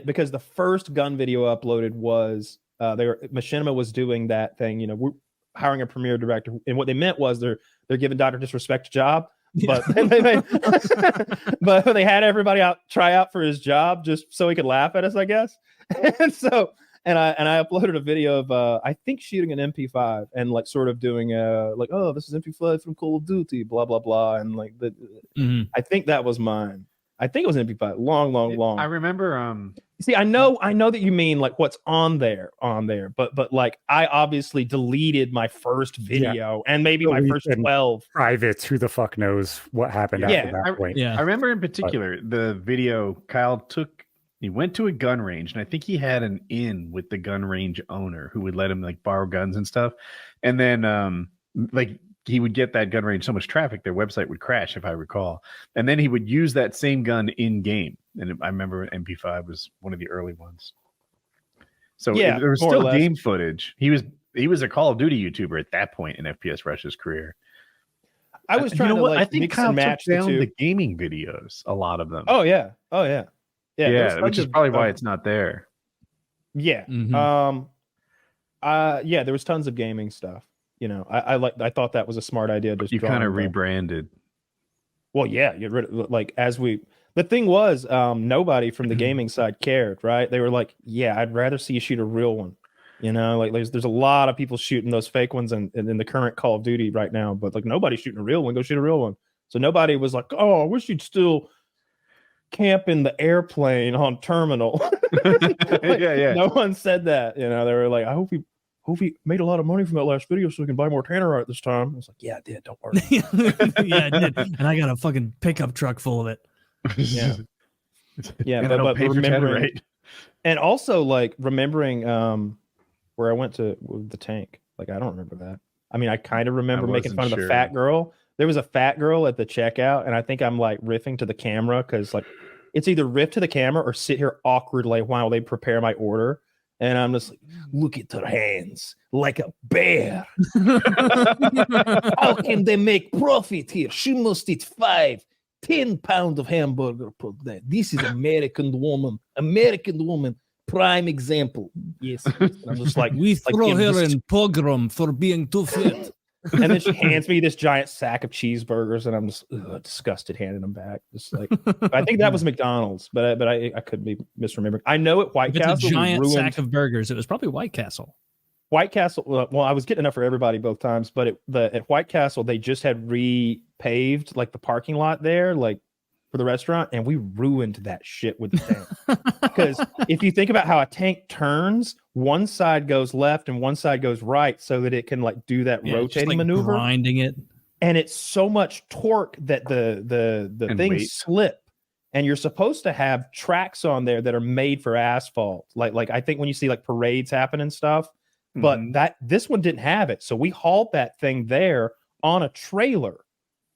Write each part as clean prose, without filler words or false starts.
because the first gun video uploaded was Machinima was doing that thing. We're hiring a premiere director, and what they meant was they're giving Dr. Disrespect a job. But but they had everybody try out for his job just so he could laugh at us, I guess. And so and I uploaded a video of I think shooting an MP5 and like sort of doing oh, this is MP5 from Call of Duty, blah blah blah, and like I think that was mine. I think it was an MP5, long. I remember. See, I know that you mean like what's on there, but like I obviously deleted my first video and maybe my first 12 privates. Who the fuck knows what happened after that point? Yeah, I remember in particular the video. Kyle he went to a gun range, and I think he had an in with the gun range owner who would let him like borrow guns and stuff, and then he would get that gun range so much traffic, their website would crash, if I recall. And then he would use that same gun in game. And I remember MP5 was one of the early ones. So there was still game footage. He was a Call of Duty YouTuber at that point in FPSRussia's career. I was trying to I think Kyle took down the gaming videos, a lot of them. Oh yeah. Yeah, which is probably why it's not there. Yeah. Mm-hmm. There was tons of gaming stuff. I thought that was a smart idea. You kind of rebranded. Well, yeah, the thing was, nobody from the gaming side cared, right? They were like, yeah, I'd rather see you shoot a real one. Like there's a lot of people shooting those fake ones in the current Call of Duty right now, but like nobody's shooting a real one. Go shoot a real one. So nobody was like, oh, I wish you'd still camp in the airplane on terminal. Yeah. No one said that. They were like, I hope he made a lot of money from that last video so we can buy more Tannerite this time. I was like, yeah, I did. Don't worry. Yeah, I did. And I got a fucking pickup truck full of it. Yeah. Yeah. but remembering, and also like remembering where I went to with the tank. Like, I don't remember that. I mean, I kind of remember making fun of the fat girl. There was a fat girl at the checkout, and I think I'm like riffing to the camera because like it's either riff to the camera or sit here awkwardly while they prepare my order. And I'm just like, look at her hands like a bear. How can they make profit here? She must eat 10 pounds of hamburger per day. This is American woman, prime example. Yes. I'm just like, we throw her in pogrom for being too fit. And then she hands me this giant sack of cheeseburgers, and I'm just disgusted handing them back. Just like, I think that was McDonald's, but I could be misremembering. I know at White Castle, a giant sack of burgers. It was probably White Castle. White Castle. Well, I was getting enough for everybody both times, but at White Castle they just had repaved like the parking lot there, like for the restaurant, and we ruined that shit with the tank. Because if you think about how a tank turns, one side goes left and one side goes right so that it can like do that rotating maneuver. Grinding it. And it's so much torque that the things slip. And you're supposed to have tracks on there that are made for asphalt. Like I think when you see like parades happen and stuff, but this one didn't have it. So we hauled that thing there on a trailer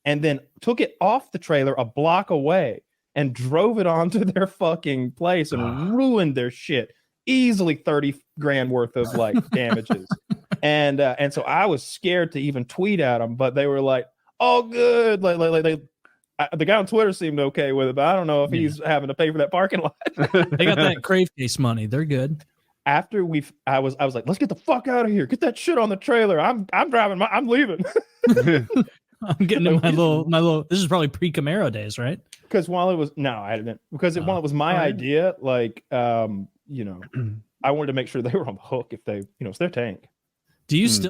and then took it off the trailer a block away and drove it onto their fucking place and ruined their shit. Easily 30 grand worth of like damages. And so I was scared to even tweet at them, but they were like, "Oh, good." Like the guy on Twitter seemed okay with it, but I don't know if he's having to pay for that parking lot. They got that crave case money. They're good. After I was like, let's get the fuck out of here. Get that shit on the trailer. I'm driving. I'm leaving. I'm getting in my little. This is probably pre-Camaro days, right? Because while it was while it was my idea, like I wanted to make sure they were on the hook if they, it's their tank. Do you still